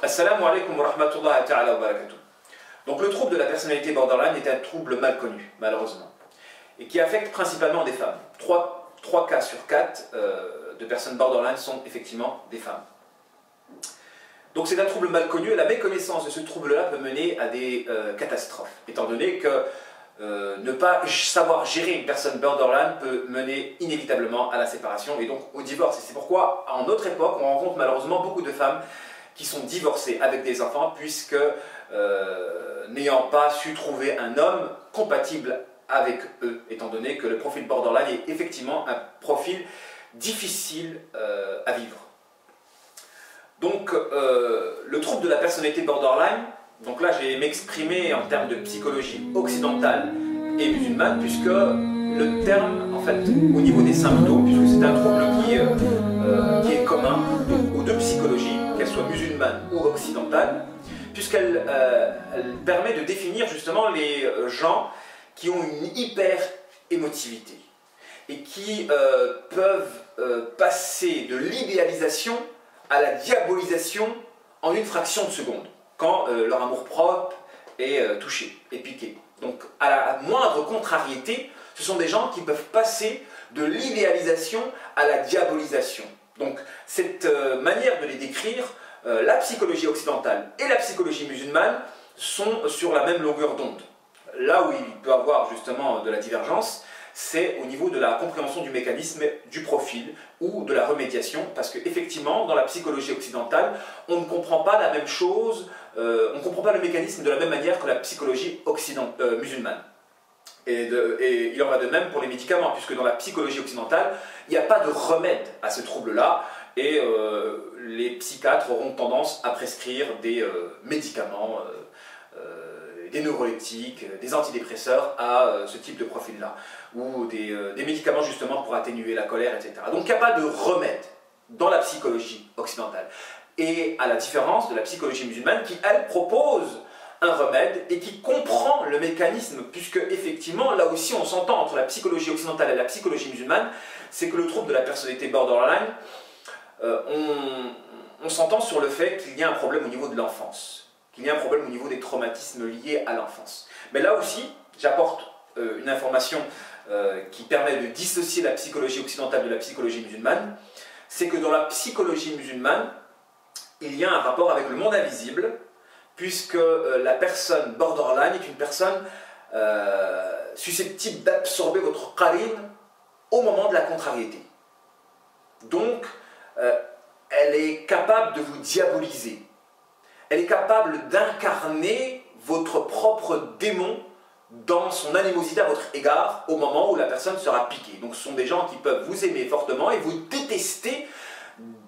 Assalamu alaikum wa rahmatullahi ta'ala wa barakatuh. Donc le trouble de la personnalité borderline est un trouble mal connu, malheureusement, et qui affecte principalement des femmes. 3 cas sur 4 de personnes borderline sont effectivement des femmes. Donc c'est un trouble mal connu, et la méconnaissance de ce trouble-là peut mener à des catastrophes, étant donné que ne pas savoir gérer une personne borderline peut mener inévitablement à la séparation et donc au divorce. Et c'est pourquoi, en notre époque, on rencontre malheureusement beaucoup de femmes qui sont divorcées avec des enfants, puisque n'ayant pas su trouver un homme compatible avec eux, étant donné que le profil borderline est effectivement un profil difficile à vivre. Donc le trouble de la personnalité borderline, donc là je vais m'exprimer en termes de psychologie occidentale et musulmane, puisque le terme, en fait, au niveau des symptômes, puisque c'est un trouble qui est commun aux deux psychologies, qu'elles soient musulmanes ou occidentales, puisqu'elle permet de définir justement les gens qui ont une hyper-émotivité et qui peuvent passer de l'idéalisation à la diabolisation en une fraction de seconde, quand leur amour-propre est touché, est piqué. Donc à la moindre contrariété, ce sont des gens qui peuvent passer de l'idéalisation à la diabolisation. Donc cette manière de les décrire, la psychologie occidentale et la psychologie musulmane sont sur la même longueur d'onde. Là où il peut y avoir justement de la divergence, c'est au niveau de la compréhension du mécanisme du profil ou de la remédiation, parce qu'effectivement, dans la psychologie occidentale, on ne comprend pas la même chose, on ne comprend pas le mécanisme de la même manière que la psychologie musulmane. Et il en va de même pour les médicaments, puisque dans la psychologie occidentale, il n'y a pas de remède à ce trouble-là, et les psychiatres auront tendance à prescrire des médicaments, des neuroleptiques, des antidépresseurs à ce type de profil-là, ou des médicaments justement pour atténuer la colère, etc. Donc il n'y a pas de remède dans la psychologie occidentale. Et à la différence de la psychologie musulmane qui, elle, propose un remède et qui comprend le mécanisme, puisque effectivement, là aussi on s'entend entre la psychologie occidentale et la psychologie musulmane, c'est que le trouble de la personnalité borderline, on s'entend sur le fait qu'il y a un problème au niveau de l'enfance, qu'il y a un problème au niveau des traumatismes liés à l'enfance. Mais là aussi, j'apporte une information qui permet de dissocier la psychologie occidentale de la psychologie musulmane, c'est que dans la psychologie musulmane, il y a un rapport avec le monde invisible, puisque la personne borderline est une personne susceptible d'absorber votre qarin au moment de la contrariété. Donc, elle est capable de vous diaboliser. Elle est capable d'incarner votre propre démon dans son animosité à votre égard au moment où la personne sera piquée. Donc ce sont des gens qui peuvent vous aimer fortement et vous détester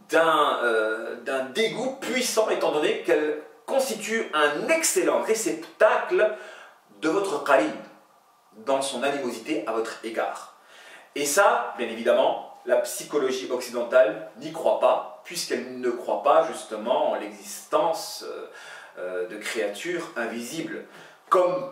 d'un dégoût puissant, étant donné qu'elle constitue un excellent réceptacle de votre qarin dans son animosité à votre égard. Et ça, bien évidemment, la psychologie occidentale n'y croit pas, puisqu'elle ne croit pas justement en l'existence de créatures invisibles, comme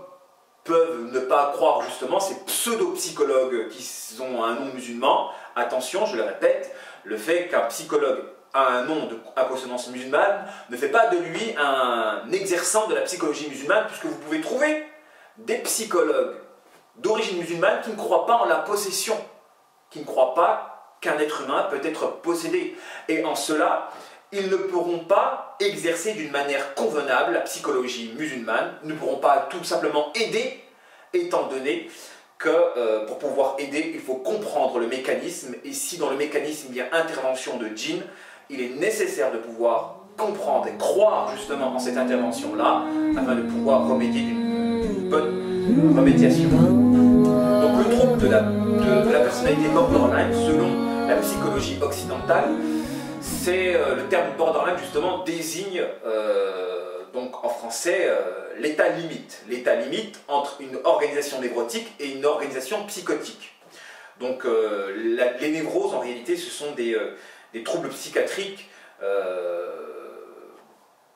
peuvent ne pas croire justement ces pseudo-psychologues qui ont un nom musulman. Attention, je le répète, le fait qu'un psychologue a un nom à consonance musulmane ne fait pas de lui un exerçant de la psychologie musulmane, puisque vous pouvez trouver des psychologues d'origine musulmane qui ne croient pas en la possession, qui ne croient pas qu'un être humain peut être possédé. Et en cela, ils ne pourront pas exercer d'une manière convenable la psychologie musulmane, ne pourront pas tout simplement aider, étant donné que pour pouvoir aider, il faut comprendre le mécanisme, et si dans le mécanisme il y a intervention de djinn, il est nécessaire de pouvoir comprendre et croire justement en cette intervention-là, afin de pouvoir remédier d'une bonne remédiation. Donc le trouble de la personnalité borderline, selon la psychologie occidentale, c'est le terme borderline justement désigne donc en français l'état limite entre une organisation névrotique et une organisation psychotique. Donc les névroses en réalité ce sont des troubles psychiatriques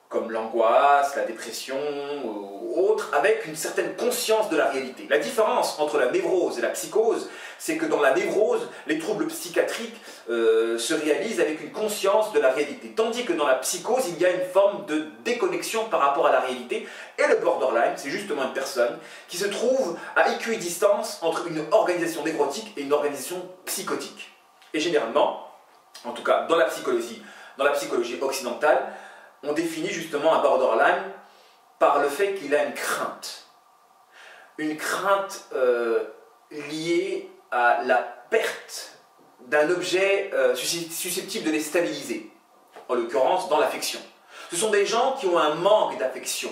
comme l'angoisse, la dépression ou autres, avec une certaine conscience de la réalité. La différence entre la névrose et la psychose, c'est que dans la névrose, les troubles psychiatriques se réalisent avec une conscience de la réalité, tandis que dans la psychose, il y a une forme de déconnexion par rapport à la réalité, et le borderline, c'est justement une personne qui se trouve à équidistance entre une organisation névrotique et une organisation psychotique. Et généralement, en tout cas dans la psychologie occidentale, on définit justement un borderline par le fait qu'il a une crainte liée à la perte d'un objet susceptible de les stabiliser, en l'occurrence dans l'affection. Ce sont des gens qui ont un manque d'affection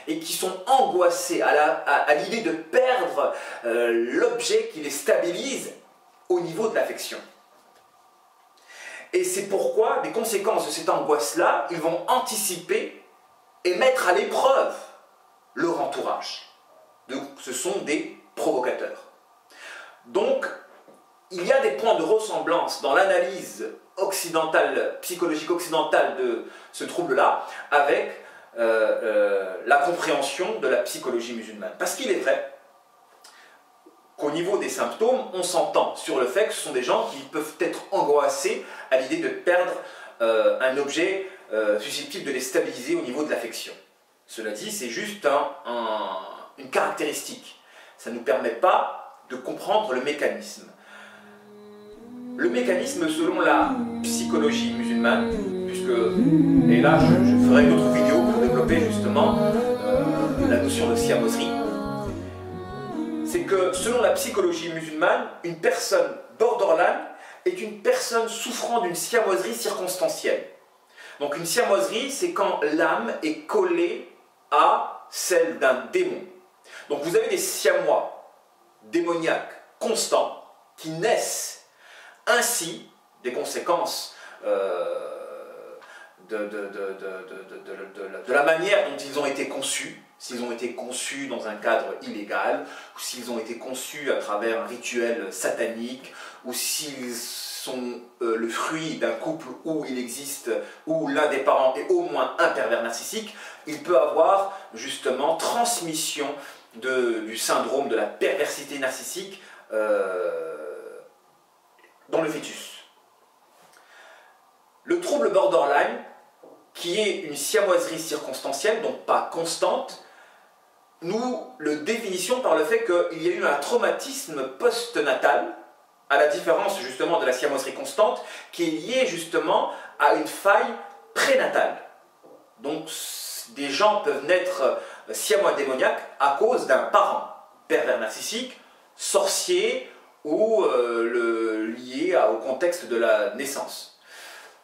et qui sont angoissés à l'idée de perdre l'objet qui les stabilise au niveau de l'affection. Et c'est pourquoi, des conséquences de cette angoisse-là, ils vont anticiper et mettre à l'épreuve leur entourage. Donc, ce sont des provocateurs. Donc, il y a des points de ressemblance dans l'analyse occidentale, psychologique occidentale de ce trouble-là, avec la compréhension de la psychologie musulmane. Parce qu'il est vrai qu'au niveau des symptômes, on s'entend sur le fait que ce sont des gens qui peuvent être angoissés à l'idée de perdre un objet susceptible de les stabiliser au niveau de l'affection. Cela dit, c'est juste une caractéristique. Ça ne nous permet pas de comprendre le mécanisme. Le mécanisme selon la psychologie musulmane, puisque, et là je ferai une autre vidéo pour développer justement la notion de siamoserie, c'est que selon la psychologie musulmane, une personne borderline est une personne souffrant d'une siamoserie circonstancielle. Donc une siamoserie, c'est quand l'âme est collée à celle d'un démon. Donc vous avez des siamois démoniaques constants qui naissent ainsi des conséquences de la manière dont ils ont été conçus, s'ils ont été conçus dans un cadre illégal, ou s'ils ont été conçus à travers un rituel satanique, ou s'ils sont le fruit d'un couple où il existe, où l'un des parents est au moins un pervers narcissique, il peut avoir justement transmission du syndrome de la perversité narcissique dans le fœtus. Le trouble borderline, qui est une siamoiserie circonstancielle, donc pas constante, nous le définissons par le fait qu'il y a eu un traumatisme post-natal, à la différence justement de la siamoiserie constante, qui est liée justement à une faille prénatale. Donc des gens peuvent naître siamois démoniaques à cause d'un parent pervers narcissique, sorcier ou lié au contexte de la naissance.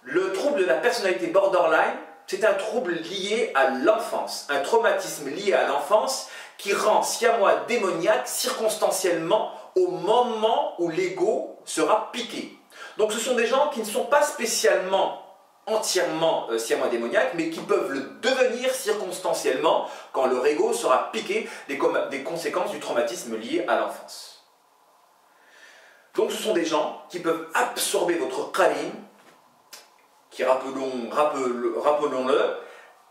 Le trouble de la personnalité borderline, c'est un trouble lié à l'enfance, un traumatisme lié à l'enfance qui rend siamois démoniaque circonstanciellement au moment où l'ego sera piqué. Donc ce sont des gens qui ne sont pas spécialement entièrement siamois démoniaques, mais qui peuvent le devenir circonstanciellement quand leur ego sera piqué des conséquences du traumatisme lié à l'enfance. Donc ce sont des gens qui peuvent absorber votre qarin, qui, rappelons-le,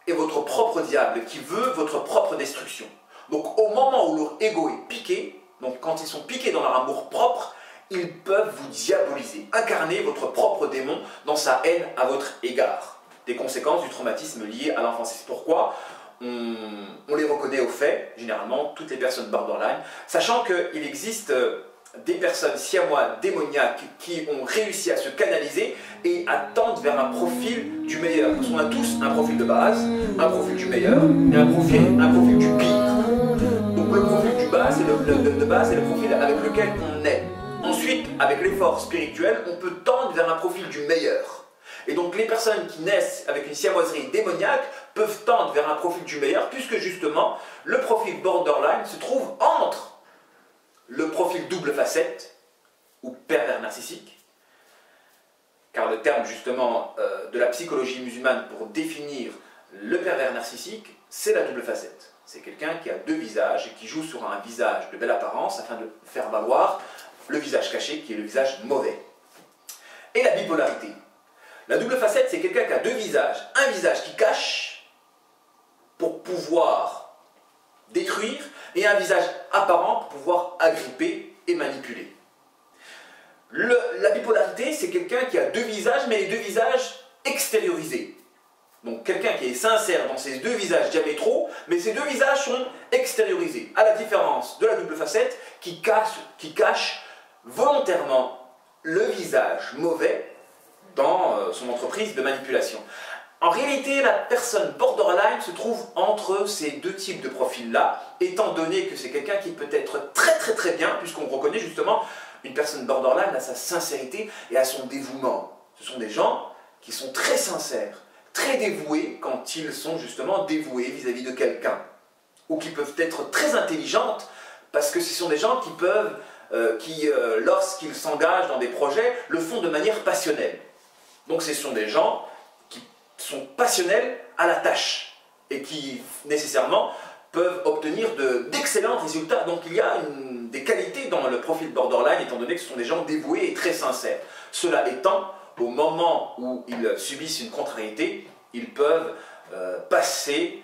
est votre propre diable, qui veut votre propre destruction. Donc au moment où leur ego est piqué, donc quand ils sont piqués dans leur amour propre, ils peuvent vous diaboliser, incarner votre propre démon dans sa haine à votre égard. Des conséquences du traumatisme lié à l'enfance. C'est pourquoi on les reconnaît au fait, généralement, toutes les personnes borderline, sachant qu'il existe des personnes siamois démoniaques qui ont réussi à se canaliser et à tendre vers un profil du meilleur. Parce qu'on a tous un profil de base, un profil du meilleur et un profil du pire. Donc le profil du bas, c'est de base, c'est le profil avec lequel on est. Ensuite, avec l'effort spirituel, on peut tendre vers un profil du meilleur. Et donc les personnes qui naissent avec une siamoiserie démoniaque peuvent tendre vers un profil du meilleur, puisque justement, le profil borderline se trouve entre le profil double facette, ou pervers narcissique, car le terme justement de la psychologie musulmane pour définir le pervers narcissique, c'est la double facette. C'est quelqu'un qui a deux visages et qui joue sur un visage de belle apparence afin de faire valoir le visage caché qui est le visage mauvais. Et la bipolarité. La double facette, c'est quelqu'un qui a deux visages. Un visage qui cache pour pouvoir détruire et un visage apparent pour pouvoir agripper et manipuler. La bipolarité, c'est quelqu'un qui a deux visages, mais les deux visages extériorisés. Donc quelqu'un qui est sincère dans ses deux visages diamétraux, mais ces deux visages sont extériorisés, à la différence de la double facette qui cache volontairement le visage mauvais dans son entreprise de manipulation. En réalité, la personne borderline se trouve entre ces deux types de profils-là, étant donné que c'est quelqu'un qui peut être très bien, puisqu'on reconnaît justement une personne borderline à sa sincérité et à son dévouement. Ce sont des gens qui sont très sincères, très dévoués quand ils sont justement dévoués vis-à-vis de quelqu'un. Ou qui peuvent être très intelligentes, parce que ce sont des gens qui peuvent, lorsqu'ils s'engagent dans des projets, le font de manière passionnelle. Donc ce sont des gens qui sont passionnels à la tâche et qui nécessairement peuvent obtenir d'excellents résultats. Donc il y a des qualités dans le profil borderline, étant donné que ce sont des gens dévoués et très sincères. Cela étant, au moment où ils subissent une contrariété, ils peuvent passer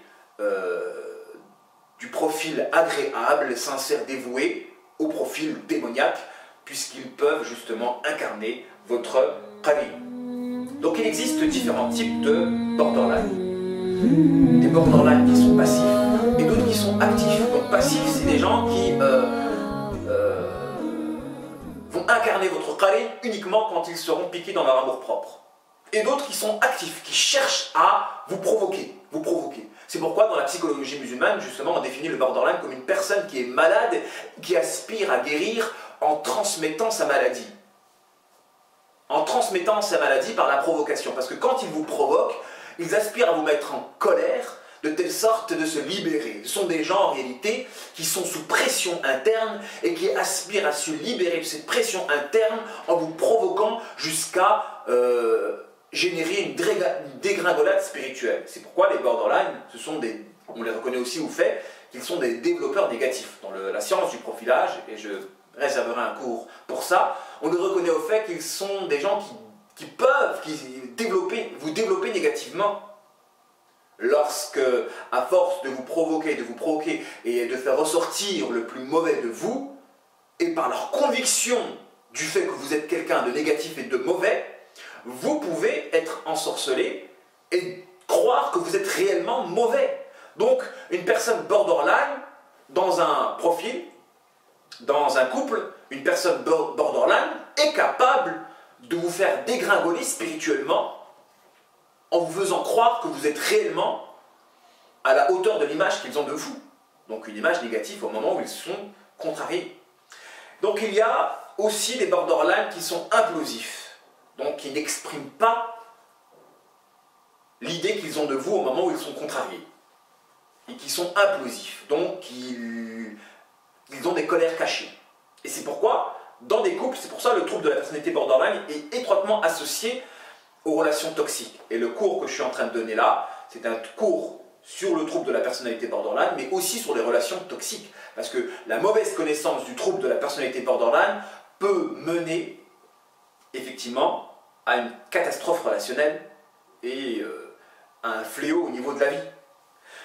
du profil agréable, sincère, dévoué, au profil démoniaque, puisqu'ils peuvent justement incarner votre qarin. Donc il existe différents types de borderline. Des borderline qui sont passifs et d'autres qui sont actifs. Donc passifs, c'est des gens qui vont incarner votre qarin uniquement quand ils seront piqués dans leur amour-propre. Et d'autres qui sont actifs, qui cherchent à vous provoquer. C'est pourquoi dans la psychologie musulmane, justement, on définit le borderline comme une personne qui est malade, qui aspire à guérir en transmettant sa maladie. En transmettant sa maladie par la provocation. Parce que quand ils vous provoquent, ils aspirent à vous mettre en colère, de telle sorte de se libérer. Ce sont des gens en réalité qui sont sous pression interne et qui aspirent à se libérer de cette pression interne en vous provoquant jusqu'à générer une dégringolade spirituelle. C'est pourquoi les borderline, on les reconnaît aussi au fait qu'ils sont des développeurs négatifs. Dans la science du profilage, et je réserverai un cours pour ça, on les reconnaît au fait qu'ils sont des gens qui peuvent vous développer négativement. Lorsque, à force de vous provoquer et de faire ressortir le plus mauvais de vous, et par leur conviction du fait que vous êtes quelqu'un de négatif et de mauvais, vous pouvez être ensorcelé et croire que vous êtes réellement mauvais. Donc, une personne borderline, dans un profil, dans un couple, une personne borderline est capable de vous faire dégringoler spirituellement en vous faisant croire que vous êtes réellement à la hauteur de l'image qu'ils ont de vous. Donc une image négative au moment où ils sont contrariés. Donc il y a aussi des borderline qui sont implosifs, donc qui n'expriment pas l'idée qu'ils ont de vous au moment où ils sont contrariés. Et qui sont implosifs, donc ils ont des colères cachées. Et c'est pourquoi, dans des couples, c'est pour ça le trouble de la personnalité borderline est étroitement associé aux relations toxiques. Et le cours que je suis en train de donner là, c'est un cours sur le trouble de la personnalité borderline, mais aussi sur les relations toxiques. Parce que la mauvaise connaissance du trouble de la personnalité borderline peut mener, effectivement, à une catastrophe relationnelle et à un fléau au niveau de la vie.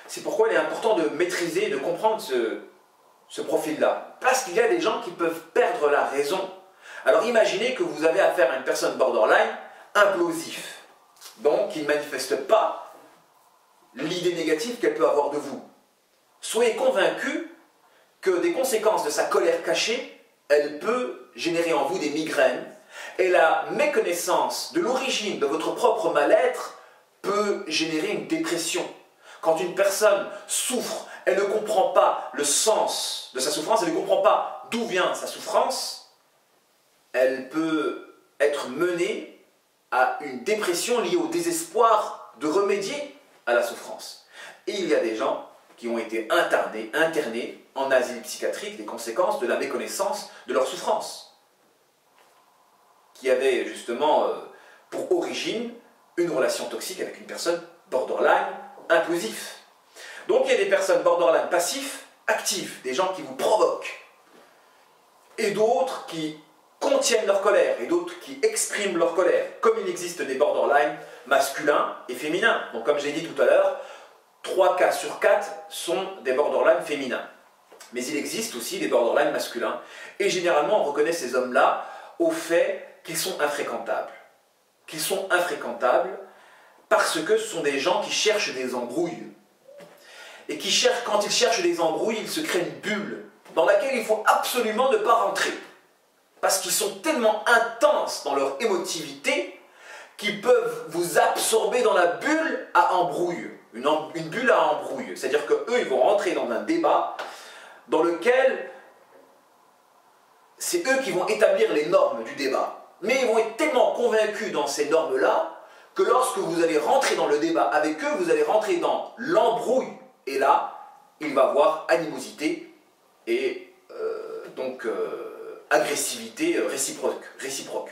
C'est pourquoi il est important de maîtriser, de comprendre ce profil-là. Parce qu'il y a des gens qui peuvent perdre la raison. Alors imaginez que vous avez affaire à une personne borderline implosif, donc qui ne manifeste pas l'idée négative qu'elle peut avoir de vous. Soyez convaincus que des conséquences de sa colère cachée, elle peut générer en vous des migraines, et la méconnaissance de l'origine de votre propre mal-être peut générer une dépression. Quand une personne souffre, elle ne comprend pas le sens de sa souffrance, elle ne comprend pas d'où vient sa souffrance, elle peut être menée à une dépression liée au désespoir de remédier à la souffrance. Et il y a des gens qui ont été internés en asile psychiatrique des conséquences de la méconnaissance de leur souffrance, qui avaient justement pour origine une relation toxique avec une personne borderline implosif. Donc il y a des personnes borderline passifs, actifs, des gens qui vous provoquent, et d'autres qui contiennent leur colère, et d'autres qui expriment leur colère, comme il existe des borderline masculins et féminins. Donc comme j'ai dit tout à l'heure, 3 cas sur 4 sont des borderline féminins. Mais il existe aussi des borderline masculins. Et généralement, on reconnaît ces hommes-là au fait qu'ils sont infréquentables. Qu'ils sont infréquentables parce que ce sont des gens qui cherchent des embrouilles. Et quand ils cherchent des embrouilles, ils se créent une bulle dans laquelle il faut absolument ne pas rentrer. Parce qu'ils sont tellement intenses dans leur émotivité qu'ils peuvent vous absorber dans la bulle à embrouille. Une bulle à embrouille. C'est-à-dire qu'eux, ils vont rentrer dans un débat dans lequel c'est eux qui vont établir les normes du débat. Mais ils vont être tellement convaincus dans ces normes-là que lorsque vous allez rentrer dans le débat avec eux, vous allez rentrer dans l'embrouille. Et là, il va y avoir animosité et agressivité réciproque.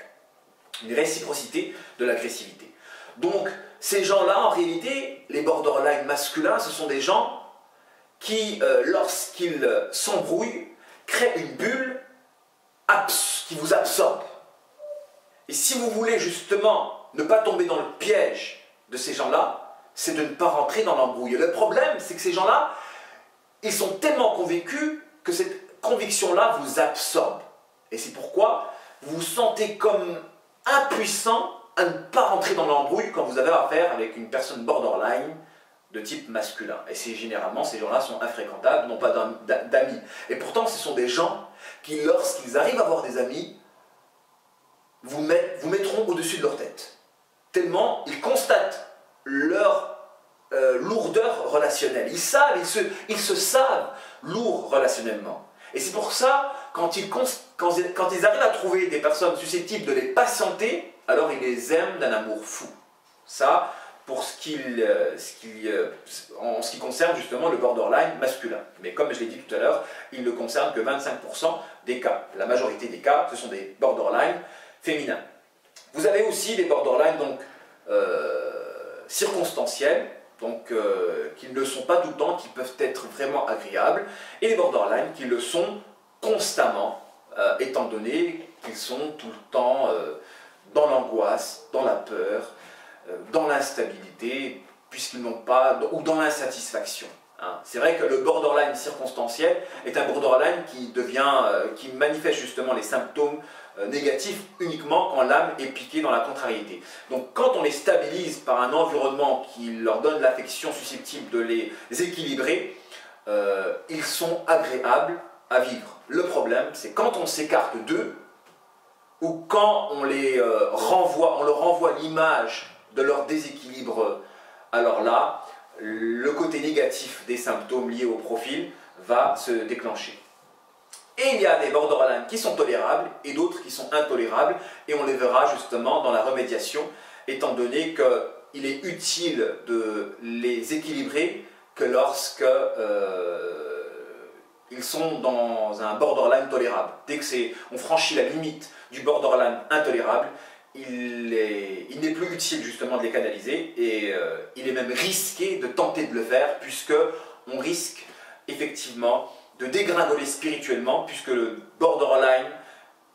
Une réciprocité de l'agressivité. Donc, ces gens-là, en réalité, les borderline masculins, ce sont des gens qui, lorsqu'ils s'embrouillent, créent une bulle qui vous absorbe. Et si vous voulez justement ne pas tomber dans le piège de ces gens-là, c'est de ne pas rentrer dans l'embrouille. Le problème, c'est que ces gens-là, ils sont tellement convaincus que cette conviction-là vous absorbe. Et c'est pourquoi vous vous sentez comme impuissant à ne pas rentrer dans l'embrouille quand vous avez affaire avec une personne borderline de type masculin. Et généralement, ces gens-là sont infréquentables, n'ont pas d'amis. Et pourtant, ce sont des gens qui, lorsqu'ils arrivent à avoir des amis, vous mettront au-dessus de leur tête. Tellement ils constatent leur lourdeur relationnelle. Ils se savent lourds relationnellement. Et c'est pour ça, quand ils arrivent à trouver des personnes susceptibles de les patienter, alors ils les aiment d'un amour fou. Ça, pour en ce qui concerne justement le borderline masculin. Mais comme je l'ai dit tout à l'heure, il ne concerne que 25% des cas. La majorité des cas, ce sont des borderline féminins. Vous avez aussi des borderline donc, circonstanciels, donc qui ne le sont pas tout le temps, qui peuvent être vraiment agréables, et les borderline qui le sont constamment, étant donné qu'ils sont tout le temps dans l'angoisse, dans la peur, dans l'instabilité, puisqu'ils n'ont pas, ou dans l'insatisfaction. Hein. C'est vrai que le borderline circonstanciel est un borderline qui manifeste justement les symptômes négatifs uniquement quand l'âme est piquée dans la contrariété. Donc quand on les stabilise par un environnement qui leur donne l'affection susceptible de les équilibrer, ils sont agréables à vivre. Le problème, c'est quand on s'écarte d'eux, ou quand on leur renvoie l'image de leur déséquilibre, alors là, le côté négatif des symptômes liés au profil va se déclencher. Et il y a des borderline qui sont tolérables et d'autres qui sont intolérables, et on les verra justement dans la remédiation, étant donné qu'il est utile de les équilibrer que lorsque ils sont dans un borderline tolérable. Dès qu'on franchit la limite du borderline intolérable, il n'est plus utile justement de les canaliser, et il est même risqué de tenter de le faire, puisque on risque effectivement de dégringoler spirituellement, puisque le borderline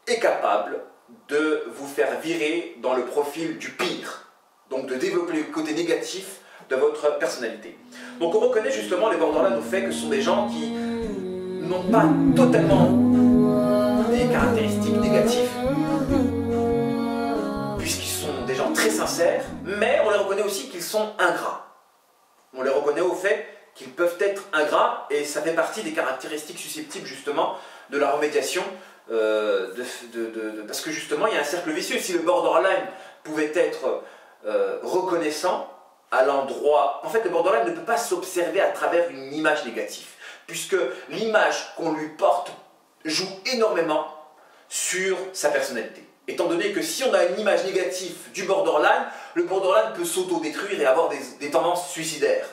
est capable de vous faire virer dans le profil du pire, donc de développer le côté négatif de votre personnalité. Donc on reconnaît justement les borderline au fait que ce sont des gens qui n'ont pas totalement des caractéristiques négatives, puisqu'ils sont des gens très sincères, mais on les reconnaît aussi qu'ils sont ingrats. On les reconnaît au fait qu'ils peuvent être ingrats, et ça fait partie des caractéristiques susceptibles justement de la remédiation, parce que justement il y a un cercle vicieux. Si le borderline pouvait être reconnaissant à l'endroit... En fait, le borderline ne peut pas s'observer à travers une image négative, puisque l'image qu'on lui porte joue énormément sur sa personnalité. Étant donné que si on a une image négative du borderline, le borderline peut s'auto-détruire et avoir des tendances suicidaires.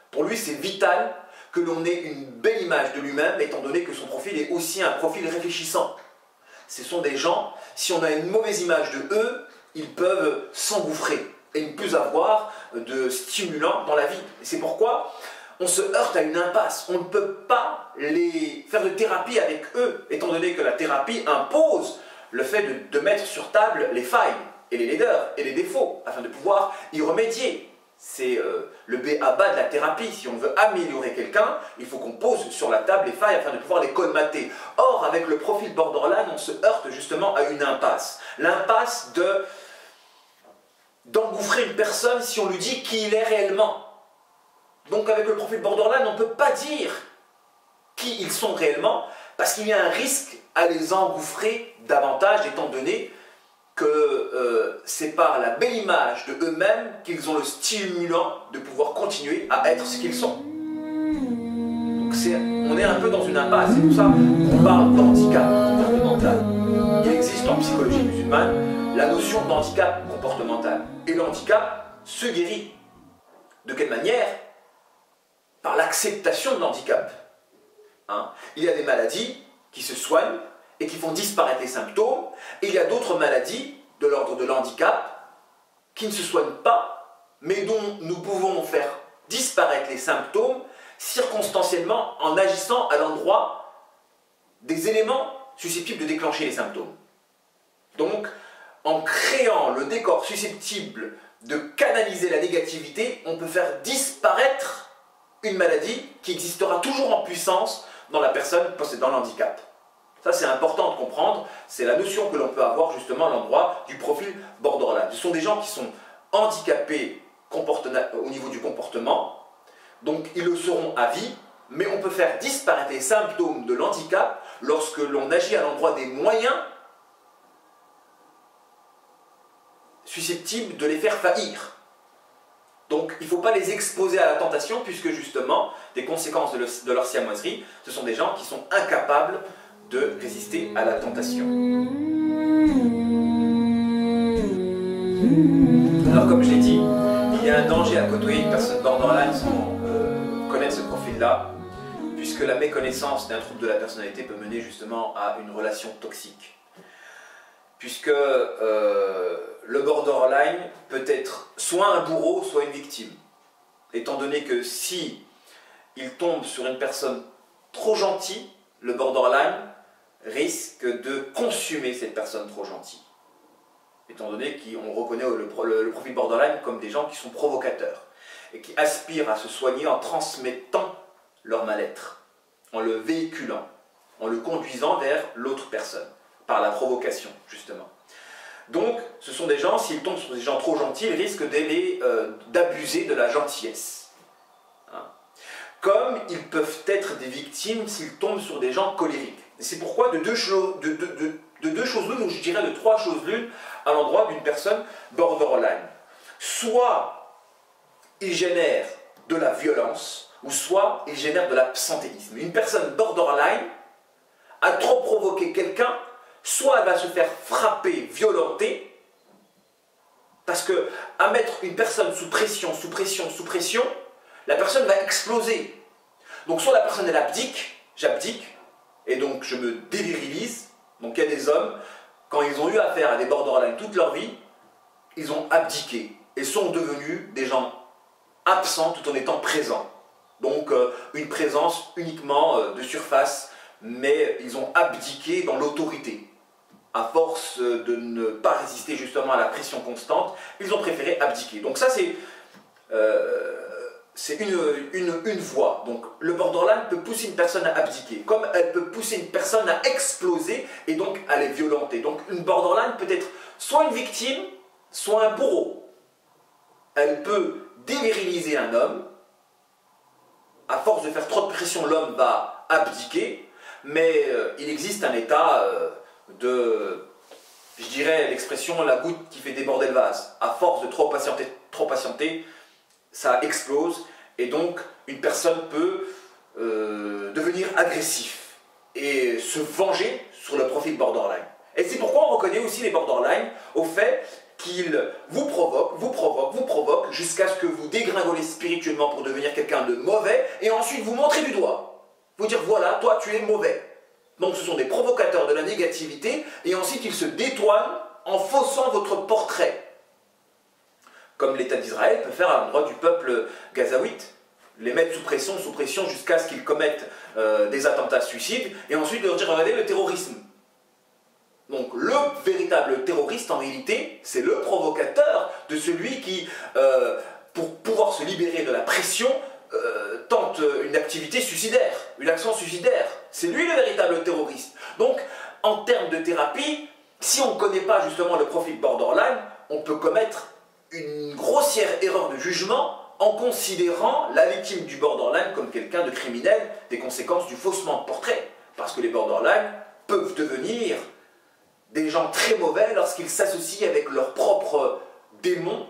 Pour lui, c'est vital que l'on ait une belle image de lui-même, étant donné que son profil est aussi un profil réfléchissant. Ce sont des gens, si on a une mauvaise image de eux, ils peuvent s'engouffrer et ne plus avoir de stimulant dans la vie. Et c'est pourquoi on se heurte à une impasse. On ne peut pas faire de thérapie avec eux, étant donné que la thérapie impose le fait de mettre sur table les failles et les laideurs et les défauts, afin de pouvoir y remédier. C'est le b.a.-ba de la thérapie. Si on veut améliorer quelqu'un, il faut qu'on pose sur la table les failles afin de pouvoir les colmater. Or, avec le profil borderline, on se heurte justement à une impasse. L'impasse d'engouffrer une personne si on lui dit qui il est réellement. Donc avec le profil borderline, on ne peut pas dire qui ils sont réellement, parce qu'il y a un risque à les engouffrer davantage, étant donné que c'est par la belle image de eux-mêmes qu'ils ont le stimulant de pouvoir continuer à être ce qu'ils sont. Donc on est un peu dans une impasse, c'est pour ça qu'on parle d'handicap comportemental. Il existe en psychologie musulmane la notion d'handicap comportemental. Et le handicap se guérit. De quelle manière? Par l'acceptation de l'handicap. Il y a des maladies qui se soignent et qui font disparaître les symptômes, et il y a d'autres maladies de l'ordre de l'handicap qui ne se soignent pas, mais dont nous pouvons faire disparaître les symptômes circonstanciellement en agissant à l'endroit des éléments susceptibles de déclencher les symptômes. Donc, en créant le décor susceptible de canaliser la négativité, on peut faire disparaître une maladie qui existera toujours en puissance dans la personne possédant le handicap. Ça, c'est important de comprendre, c'est la notion que l'on peut avoir justement à l'endroit du profil borderline. Ce sont des gens qui sont handicapés au niveau du comportement, donc ils le seront à vie, mais on peut faire disparaître les symptômes de l'handicap lorsque l'on agit à l'endroit des moyens susceptibles de les faire faillir. Donc il ne faut pas les exposer à la tentation, puisque justement, des conséquences de leur siamoiserie, ce sont des gens qui sont incapables de résister à la tentation. Alors comme je l'ai dit, il y a un danger à côtoyer une personne borderline sans connaître ce profil-là, puisque la méconnaissance d'un trouble de la personnalité peut mener justement à une relation toxique. Puisque le borderline peut être soit un bourreau, soit une victime. Étant donné que si il tombe sur une personne trop gentille, le borderline risque de consumer cette personne trop gentille. Étant donné qu'on reconnaît le profil borderline comme des gens qui sont provocateurs et qui aspirent à se soigner en transmettant leur mal-être, en le véhiculant, en le conduisant vers l'autre personne, par la provocation, justement. Donc, ce sont des gens, s'ils tombent sur des gens trop gentils, ils risquent d'abuser de la gentillesse. Comme ils peuvent être des victimes s'ils tombent sur des gens colériques. C'est pourquoi de deux choses l'une, ou je dirais de trois choses l'une, à l'endroit d'une personne borderline. Soit il génère de la violence, ou soit il génère de l'absentéisme. Une personne borderline a trop provoqué quelqu'un, soit elle va se faire frapper, violenter, parce que à mettre une personne sous pression, la personne va exploser. Donc soit la personne elle abdique, j'abdique, et donc je me dévirilise. Donc il y a des hommes, quand ils ont eu affaire à des borderline toute leur vie, ils ont abdiqué et sont devenus des gens absents tout en étant présents. Donc une présence uniquement de surface, mais ils ont abdiqué dans l'autorité. À force de ne pas résister justement à la pression constante, ils ont préféré abdiquer. Donc ça c'est une voie. Donc le borderline peut pousser une personne à abdiquer, comme elle peut pousser une personne à exploser et donc à les violenter. Donc une borderline peut être soit une victime, soit un bourreau. Elle peut déviriliser un homme. À force de faire trop de pression, l'homme va abdiquer, mais il existe un état je dirais l'expression la goutte qui fait déborder le vase. À force de trop patienter, ça explose, et donc une personne peut devenir agressif et se venger sur le profil borderline. Et c'est pourquoi on reconnaît aussi les borderline au fait qu'ils vous provoquent jusqu'à ce que vous dégringolez spirituellement pour devenir quelqu'un de mauvais, et ensuite vous montrez du doigt. Vous dire voilà, toi tu es mauvais. Donc ce sont des provocateurs de la négativité, et ensuite ils se détournent en faussant votre portrait. Comme l'État d'Israël peut faire à l'endroit du peuple gazaouite, les mettre sous pression jusqu'à ce qu'ils commettent des attentats suicides, et ensuite leur dire regardez le terrorisme. Donc le véritable terroriste en réalité, c'est le provocateur de celui qui, pour pouvoir se libérer de la pression, tente une activité suicidaire, une action suicidaire. C'est lui le véritable terroriste. Donc, en termes de thérapie, si on ne connaît pas justement le profil borderline, on peut commettre une grossière erreur de jugement en considérant la victime du borderline comme quelqu'un de criminel, des conséquences du faussement de portrait. Parce que les borderline peuvent devenir des gens très mauvais lorsqu'ils s'associent avec leurs propres démons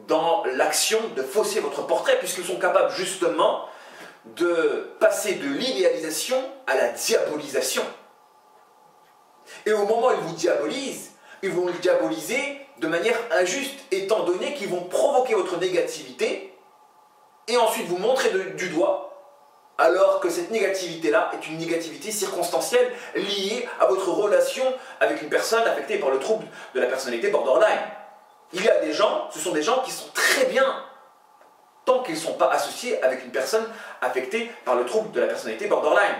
dans l'action de fausser votre portrait, puisqu'ils sont capables justement de passer de l'idéalisation à la diabolisation. Et au moment où ils vous diabolisent, ils vont le diaboliser de manière injuste, étant donné qu'ils vont provoquer votre négativité et ensuite vous montrer du doigt, alors que cette négativité-là est une négativité circonstancielle liée à votre relation avec une personne affectée par le trouble de la personnalité borderline. Il y a des gens, ce sont des gens qui sont très bien tant qu'ils ne sont pas associés avec une personne affectée par le trouble de la personnalité borderline.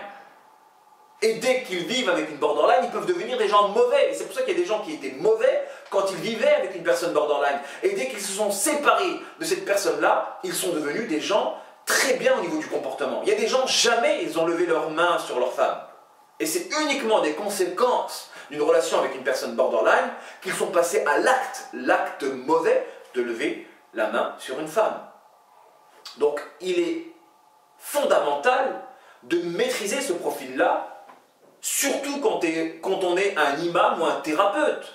Et dès qu'ils vivent avec une borderline, ils peuvent devenir des gens mauvais. Et c'est pour ça qu'il y a des gens qui étaient mauvais quand ils vivaient avec une personne borderline. Et dès qu'ils se sont séparés de cette personne-là, ils sont devenus des gens très bien au niveau du comportement. Il y a des gens, jamais ils ont levé leurs mains sur leur femme. Et c'est uniquement des conséquences d'une relation avec une personne borderline qu'ils sont passés à l'acte mauvais de lever la main sur une femme. Donc il est fondamental de maîtriser ce profil-là, surtout quand on est un imam ou un thérapeute,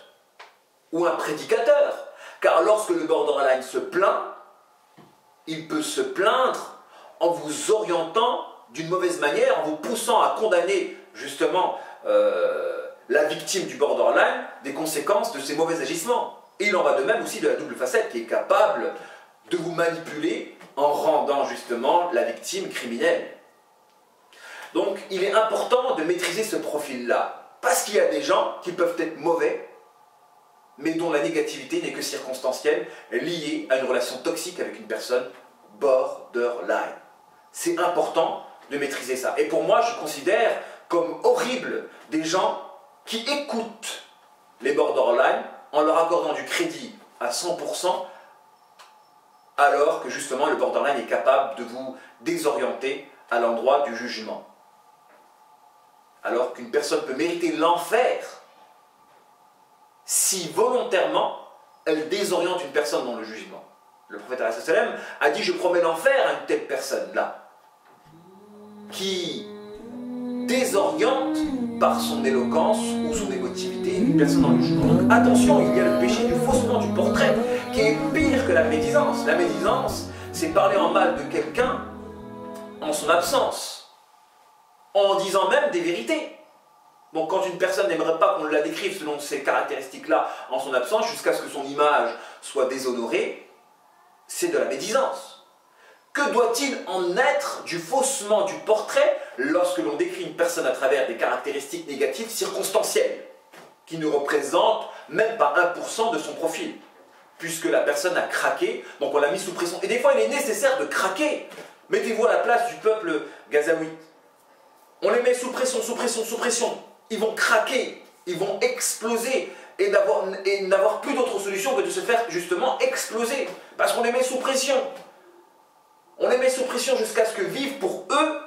ou un prédicateur. Car lorsque le borderline se plaint, il peut se plaindre en vous orientant d'une mauvaise manière, en vous poussant à condamner justement la victime du borderline des conséquences de ses mauvais agissements. Et il en va de même aussi de la double facette qui est capable de vous manipuler en rendant justement la victime criminelle. Donc il est important de maîtriser ce profil-là, parce qu'il y a des gens qui peuvent être mauvais, mais dont la négativité n'est que circonstancielle, liée à une relation toxique avec une personne borderline. C'est important de maîtriser ça. Et pour moi, je considère comme horrible des gens qui écoutent les borderline en leur accordant du crédit à 100%, alors que justement le borderline est capable de vous désorienter à l'endroit du jugement. Alors qu'une personne peut mériter l'enfer si volontairement elle désoriente une personne dans le jugement. Le prophète a dit: je promets l'enfer à une telle personne-là, qui désoriente par son éloquence ou son émotivité une personne dans le jugement. Donc attention, il y a le péché du faussement du portrait, qui est pire que la médisance. La médisance, c'est parler en mal de quelqu'un en son absence, en disant même des vérités. Donc quand une personne n'aimerait pas qu'on la décrive selon ces caractéristiques-là en son absence, jusqu'à ce que son image soit déshonorée, c'est de la médisance. Que doit-il en être du faussement du portrait lorsque l'on décrit une personne à travers des caractéristiques négatives circonstancielles, qui ne représentent même pas 1% de son profil, puisque la personne a craqué, donc on l'a mis sous pression. Et des fois il est nécessaire de craquer. Mettez-vous à la place du peuple gazaoui. On les met sous pression, sous pression, sous pression. Ils vont craquer, ils vont exploser, et n'avoir plus d'autre solution que de se faire justement exploser, parce qu'on les met sous pression. On les met sous pression jusqu'à ce que vivre pour eux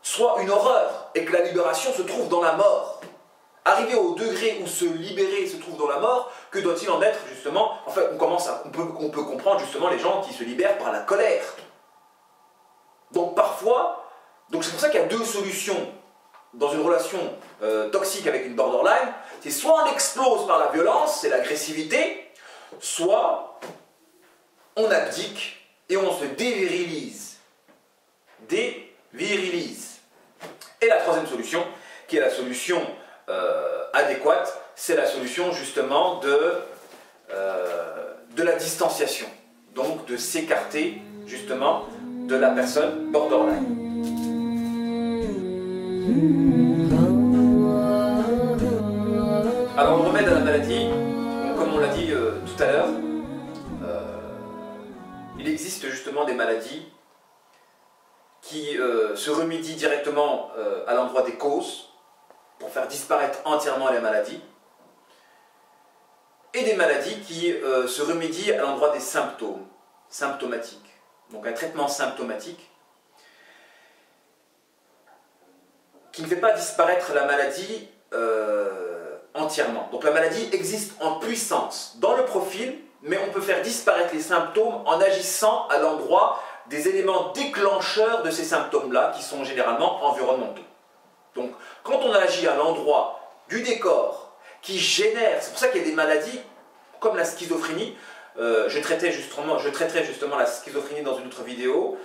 soit une horreur, et que la libération se trouve dans la mort. Arrivé au degré où se libérer se trouve dans la mort, que doit-il en être justement? En fait, on peut comprendre justement les gens qui se libèrent par la colère. Donc parfois, c'est pour ça qu'il y a deux solutions dans une relation toxique avec une borderline. C'est soit on explose par la violence, c'est l'agressivité, soit on abdique et on se dévirilise. Dévirilise. Et la troisième solution, qui est la solution adéquate, c'est la solution justement de la distanciation. Donc de s'écarter justement de la personne borderline. Alors le remède à la maladie, comme on l'a dit tout à l'heure, il existe justement des maladies qui se remédient directement à l'endroit des causes, pour faire disparaître entièrement les maladies, et des maladies qui se remédient à l'endroit des symptômes. symptomatique, donc un traitement symptomatique, qui ne fait pas disparaître la maladie entièrement. Donc la maladie existe en puissance dans le profil, mais on peut faire disparaître les symptômes en agissant à l'endroit des éléments déclencheurs de ces symptômes-là, qui sont généralement environnementaux. Donc quand on agit à l'endroit du décor qui génère, c'est pour ça qu'il y a des maladies comme la schizophrénie, je traiterai justement la schizophrénie dans une autre vidéo.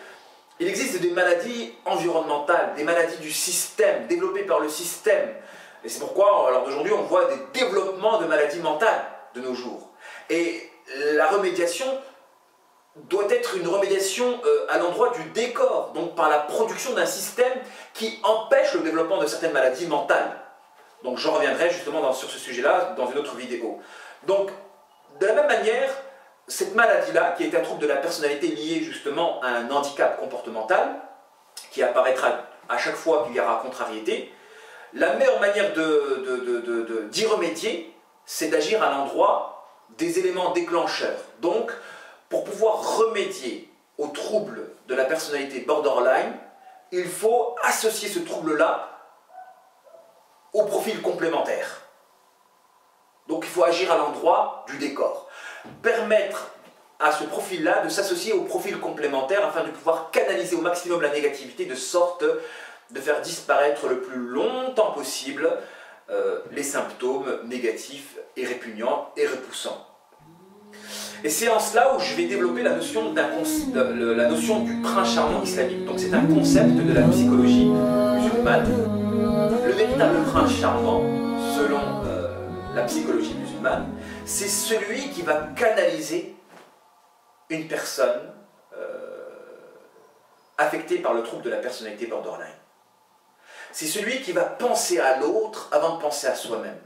Il existe des maladies environnementales, des maladies du système, développées par le système. Et c'est pourquoi, alors d'aujourd'hui, on voit des développements de maladies mentales de nos jours. Et la remédiation doit être une remédiation à l'endroit du décor, donc par la production d'un système qui empêche le développement de certaines maladies mentales. Donc je reviendrai justement sur ce sujet-là dans une autre vidéo. Donc, de la même manière, cette maladie-là, qui est un trouble de la personnalité lié justement à un handicap comportemental, qui apparaîtra à chaque fois qu'il y aura contrariété, la meilleure manière d'y remédier, c'est d'agir à l'endroit des éléments déclencheurs. Donc, pour pouvoir remédier au trouble de la personnalité borderline, il faut associer ce trouble-là au profil complémentaire. Donc il faut agir à l'endroit du décor. Permettre à ce profil-là de s'associer au profil complémentaire afin de pouvoir canaliser au maximum la négativité de sorte de faire disparaître le plus longtemps possible les symptômes négatifs et répugnants et repoussants. Et c'est en cela où je vais développer la notion du prince charmant islamique. Donc c'est un concept de la psychologie musulmane. Le véritable prince charmant, selon la psychologie musulmane, c'est celui qui va canaliser une personne affectée par le trouble de la personnalité borderline. C'est celui qui va penser à l'autre avant de penser à soi-même.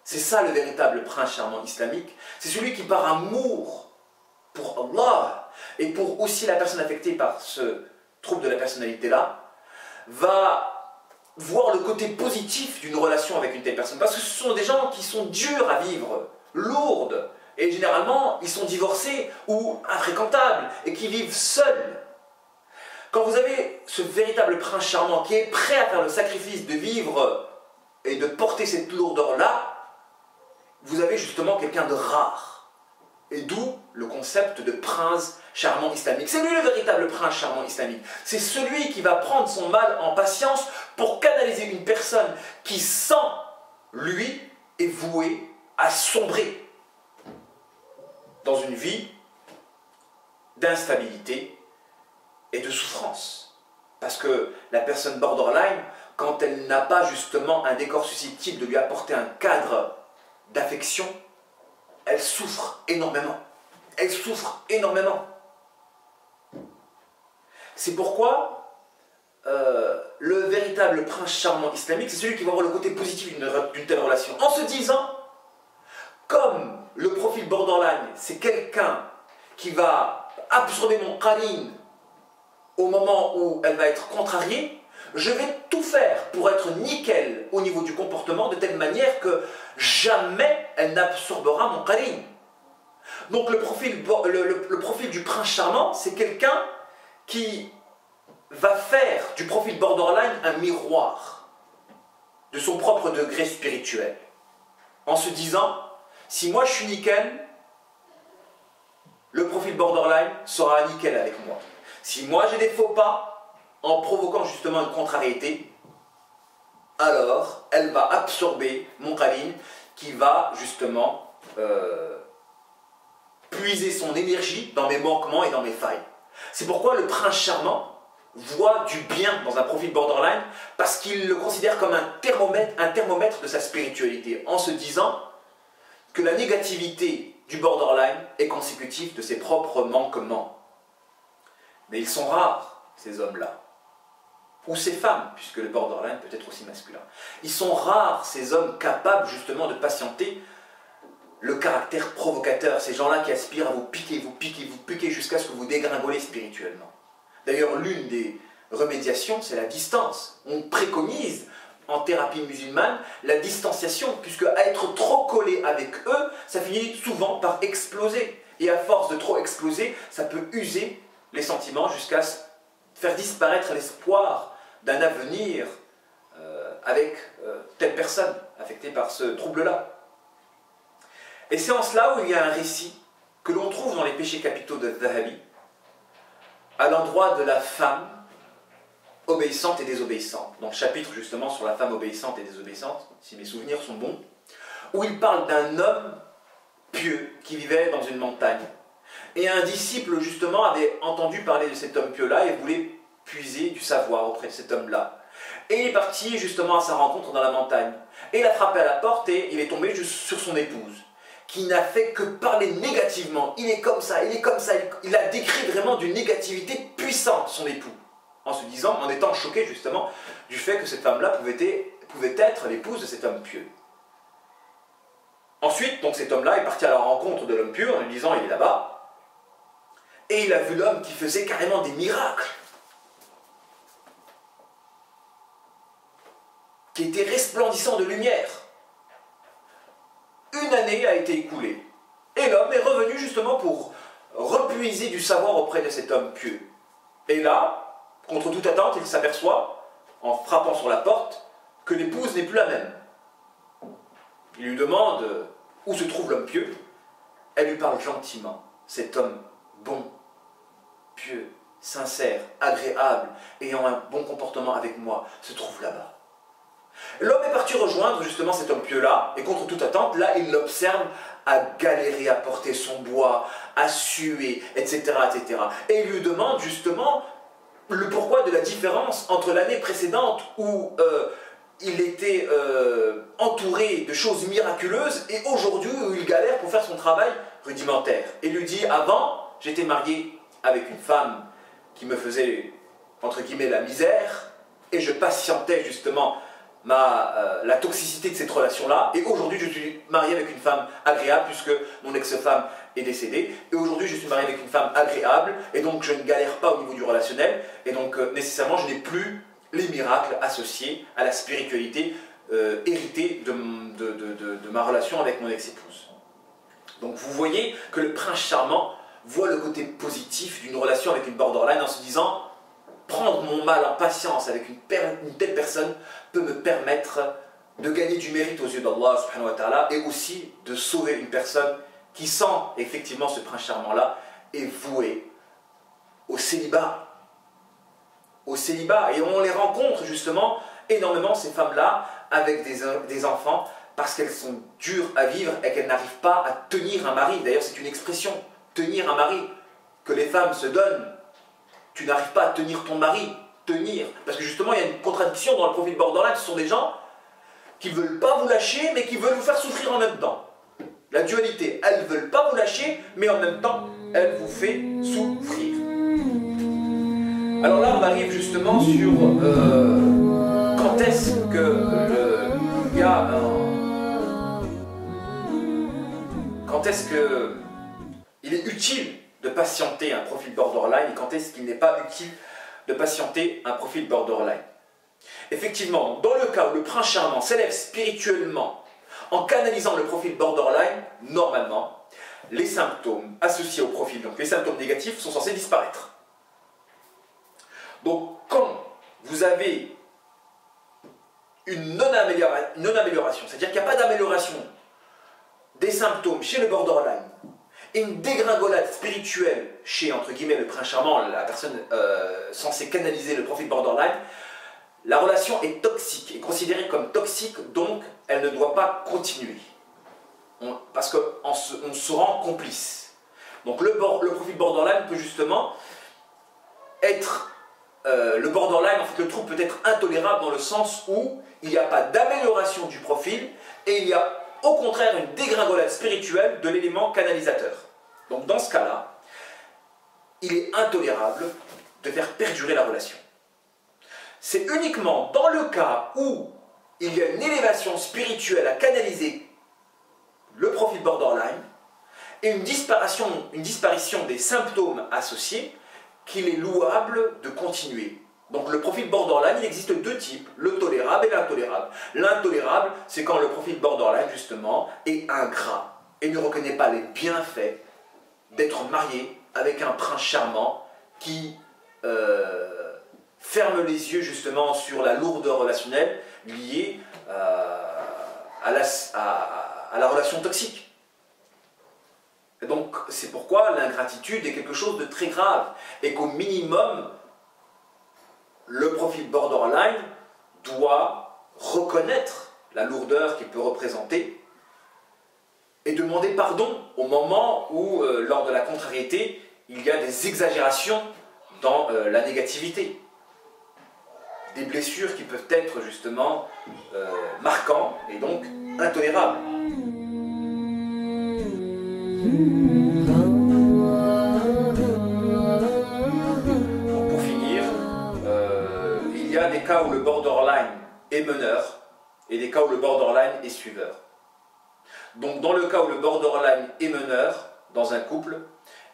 C'est ça le véritable prince charmant islamique. C'est celui qui, par amour pour Allah et pour aussi la personne affectée par ce trouble de la personnalité-là, va voir le côté positif d'une relation avec une telle personne. Parce que ce sont des gens qui sont durs à vivre, lourdes, et généralement ils sont divorcés ou infréquentables, et qui vivent seuls. Quand vous avez ce véritable prince charmant qui est prêt à faire le sacrifice de vivre et de porter cette lourdeur-là, vous avez justement quelqu'un de rare. Et d'où le concept de prince charmant islamique. C'est lui le véritable prince charmant islamique. C'est celui qui va prendre son mal en patience pour canaliser une personne qui, sans lui, est vouée à sombrer dans une vie d'instabilité et de souffrance. Parce que la personne borderline, quand elle n'a pas justement un décor susceptible de lui apporter un cadre d'affection, elle souffre énormément. Elle souffre énormément. C'est pourquoi le véritable prince charmant islamique, c'est celui qui va voir le côté positif d'une telle relation. En se disant, comme le profil borderline, c'est quelqu'un qui va absorber mon qarin au moment où elle va être contrariée, je vais tout faire pour être nickel au niveau du comportement de telle manière que jamais elle n'absorbera mon qarin. Donc le profil du prince charmant, c'est quelqu'un qui va faire du profil borderline un miroir de son propre degré spirituel. En se disant, si moi je suis nickel, le profil borderline sera nickel avec moi. Si moi j'ai des faux pas, en provoquant justement une contrariété, alors elle va absorber mon qarin qui va justement puiser son énergie dans mes manquements et dans mes failles. C'est pourquoi le prince charmant voit du bien dans un profil borderline parce qu'il le considère comme un thermomètre de sa spiritualité, en se disant que la négativité du borderline est consécutive de ses propres manquements. Mais ils sont rares, ces hommes-là. Ou ces femmes, puisque le borderline peut être aussi masculin. Ils sont rares, ces hommes capables justement de patienter le caractère provocateur, ces gens-là qui aspirent à vous piquer jusqu'à ce que vous dégringolez spirituellement. D'ailleurs, l'une des remédiations, c'est la distance. On préconise en thérapie musulmane la distanciation, puisque à être trop collé avec eux, ça finit souvent par exploser. Et à force de trop exploser, ça peut user les sentiments jusqu'à faire disparaître l'espoir d'un avenir avec telle personne affectée par ce trouble-là. Et c'est en cela où il y a un récit que l'on trouve dans les péchés capitaux de Dhahabi, à l'endroit de la femme obéissante et désobéissante. Dans le chapitre justement sur la femme obéissante et désobéissante, si mes souvenirs sont bons, où il parle d'un homme pieux qui vivait dans une montagne. Et un disciple justement avait entendu parler de cet homme pieux-là et voulait puiser du savoir auprès de cet homme-là. Et il est parti justement à sa rencontre dans la montagne. Et il a frappé à la porte et il est tombé juste sur son épouse, qui n'a fait que parler négativement. Il est comme ça, il est comme ça. Il a décrit vraiment d'une négativité puissante son époux, en se disant, en étant choqué justement du fait que cette femme-là pouvait être l'épouse de cet homme pieux. Ensuite, donc cet homme-là est parti à la rencontre de l'homme pieux en lui disant, il est là-bas, et il a vu l'homme qui faisait carrément des miracles, qui était resplendissant de lumière. Une année a été écoulée, et l'homme est revenu justement pour repuiser du savoir auprès de cet homme pieux. Et là, contre toute attente, il s'aperçoit, en frappant sur la porte, que l'épouse n'est plus la même. Il lui demande où se trouve l'homme pieux. Elle lui parle gentiment. Cet homme bon, pieux, sincère, agréable, ayant un bon comportement avec moi, se trouve là-bas. L'homme est parti rejoindre justement cet homme pieux-là, et contre toute attente, là, il l'observe à galérer à porter son bois, à suer, etc., etc. Et il lui demande justement le pourquoi de la différence entre l'année précédente où il était entouré de choses miraculeuses et aujourd'hui où il galère pour faire son travail rudimentaire. Et il lui dit, avant, j'étais marié avec une femme qui me faisait, entre guillemets, la misère, et je patientais justement la toxicité de cette relation-là, et aujourd'hui je suis marié avec une femme agréable puisque mon ex-femme est décédée, et aujourd'hui je suis marié avec une femme agréable, et donc je ne galère pas au niveau du relationnel, et donc nécessairement je n'ai plus les miracles associés à la spiritualité héritée de ma relation avec mon ex-épouse. Donc vous voyez que le prince charmant voit le côté positif d'une relation avec une borderline en se disant, prendre mon mal en patience avec une telle personne peut me permettre de gagner du mérite aux yeux d'Allah subhanahu wa ta'ala, et aussi de sauver une personne qui, sans effectivement ce prince charmant-là, est vouée au célibat. Au célibat. Et on les rencontre justement énormément, ces femmes-là, avec des enfants, parce qu'elles sont dures à vivre et qu'elles n'arrivent pas à tenir un mari. D'ailleurs, c'est une expression, tenir un mari, que les femmes se donnent. Tu n'arrives pas à tenir ton mari, tenir. Parce que justement, il y a une contradiction dans le profil borderline. Ce sont des gens qui ne veulent pas vous lâcher, mais qui veulent vous faire souffrir en même temps. La dualité, elles ne veulent pas vous lâcher, mais en même temps, elles vous fait souffrir. Alors là, on arrive justement sur quand est-ce que il y a quand est-ce que il est utile de patienter un profil borderline et quand est-ce qu'il n'est pas utile de patienter un profil borderline. Effectivement, dans le cas où le prince charmant s'élève spirituellement en canalisant le profil borderline, normalement, les symptômes associés au profil, donc les symptômes négatifs, sont censés disparaître. Donc, quand vous avez une non-amélioration, c'est-à-dire qu'il n'y a pas d'amélioration des symptômes chez le borderline, et une dégringolade spirituelle chez, entre guillemets, le prince charmant, la personne censée canaliser le profil borderline, la relation est toxique, est considérée comme toxique, donc elle ne doit pas continuer. Parce qu'on se rend complice. Donc le profil borderline peut justement être... le borderline, en fait, le trouble peut être intolérable dans le sens où il n'y a pas d'amélioration du profil et il y a au contraire une dégringolade spirituelle de l'élément canalisateur. Donc dans ce cas-là, il est intolérable de faire perdurer la relation. C'est uniquement dans le cas où il y a une élévation spirituelle à canaliser le profil borderline et une disparition des symptômes associés qu'il est louable de continuer. Donc le profil borderline, il existe deux types, le tolérable et l'intolérable. L'intolérable, c'est quand le profil borderline, justement, est ingrat et ne reconnaît pas les bienfaits d'être marié avec un prince charmant qui ferme les yeux justement sur la lourdeur relationnelle liée à la relation toxique. Et donc c'est pourquoi l'ingratitude est quelque chose de très grave et qu'au minimum le profil borderline doit reconnaître la lourdeur qu'il peut représenter et demander pardon au moment où, lors de la contrariété, il y a des exagérations dans la négativité. Des blessures qui peuvent être justement marquantes et donc intolérables. Donc pour finir, il y a des cas où le borderline est meneur et des cas où le borderline est suiveur. Donc dans le cas où le borderline est meneur dans un couple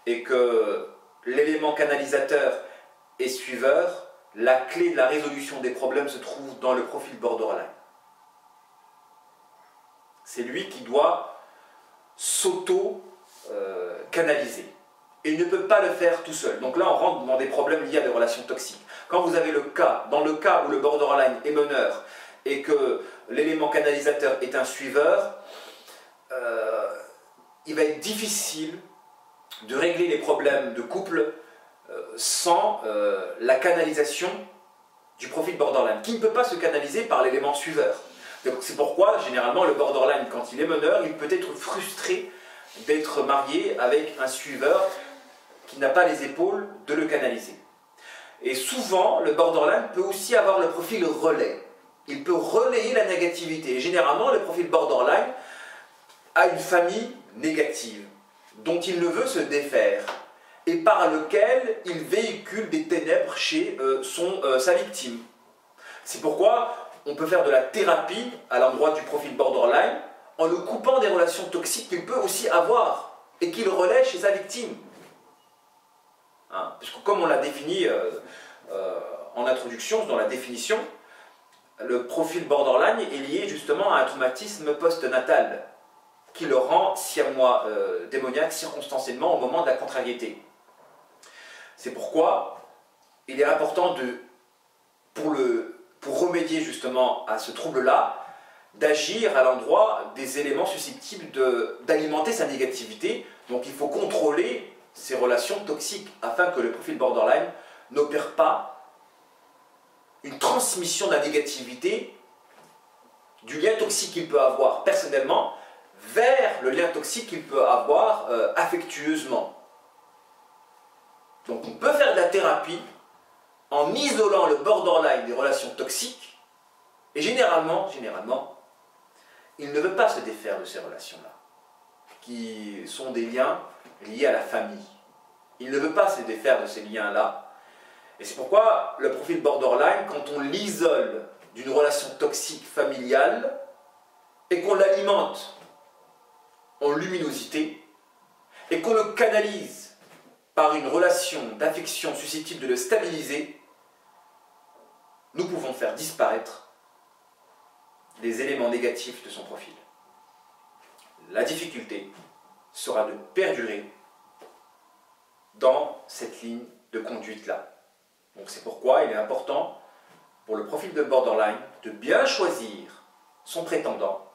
et que l'élément canalisateur est suiveur, la clé de la résolution des problèmes se trouve dans le profil borderline. C'est lui qui doit s'auto-canaliser. Et il ne peut pas le faire tout seul. Donc là, on rentre dans des problèmes liés à des relations toxiques. Quand vous avez dans le cas où le borderline est meneur et que l'élément canalisateur est un suiveur, il va être difficile de régler les problèmes de couple sans la canalisation du profil borderline, qui ne peut pas se canaliser par l'élément suiveur. C'est pourquoi, généralement, le borderline, quand il est meneur, il peut être frustré d'être marié avec un suiveur qui n'a pas les épaules de le canaliser. Et souvent, le borderline peut aussi avoir le profil relais. Il peut relayer la négativité. Et généralement, le profil borderline a une famille négative, dont il ne veut se défaire, et par lequel il véhicule des ténèbres chez sa victime. C'est pourquoi on peut faire de la thérapie à l'endroit du profil borderline en le coupant des relations toxiques qu'il peut aussi avoir et qu'il relaie chez sa victime. Hein, parce que comme on l'a défini en introduction, dans la définition, le profil borderline est lié justement à un traumatisme post-natal qui le rend siamois démoniaque circonstanciellement au moment de la contrariété. C'est pourquoi il est important pour remédier justement à ce trouble-là, d'agir à l'endroit des éléments susceptibles d'alimenter sa négativité. Donc il faut contrôler ces relations toxiques afin que le profil borderline n'opère pas une transmission de la négativité du lien toxique qu'il peut avoir personnellement vers le lien toxique qu'il peut avoir affectueusement. Donc on peut faire de la thérapie en isolant le borderline des relations toxiques et généralement, il ne veut pas se défaire de ces relations-là, qui sont des liens liés à la famille. Il ne veut pas se défaire de ces liens-là. Et c'est pourquoi le profil borderline, quand on l'isole d'une relation toxique familiale et qu'on l'alimente en luminosité et qu'on le canalise par une relation d'affection susceptible de le stabiliser, nous pouvons faire disparaître les éléments négatifs de son profil. La difficulté sera de perdurer dans cette ligne de conduite-là. Donc c'est pourquoi il est important pour le profil de borderline de bien choisir son prétendant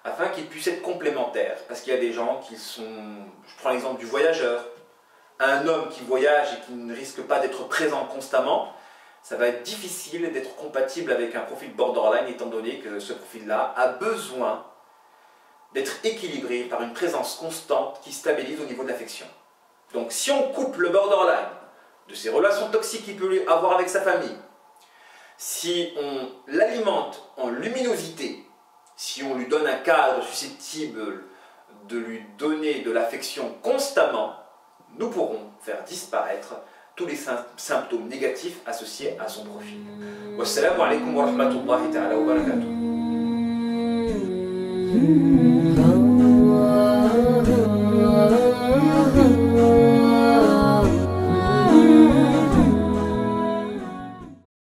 afin qu'il puisse être complémentaire. Parce qu'il y a des gens qui sont... Je prends l'exemple du voyageur. Un homme qui voyage et qui ne risque pas d'être présent constamment, ça va être difficile d'être compatible avec un profil borderline étant donné que ce profil-là a besoin d'être équilibré par une présence constante qui stabilise au niveau de l'affection. Donc si on coupe le borderline de ses relations toxiques qu'il peut avoir avec sa famille, si on l'alimente en luminosité, si on lui donne un cadre susceptible de lui donner de l'affection constamment, nous pourrons faire disparaître tous les symptômes négatifs associés à son profil. Wassalamu alaikum wa rahmatullahi ta'ala wa barakatuh.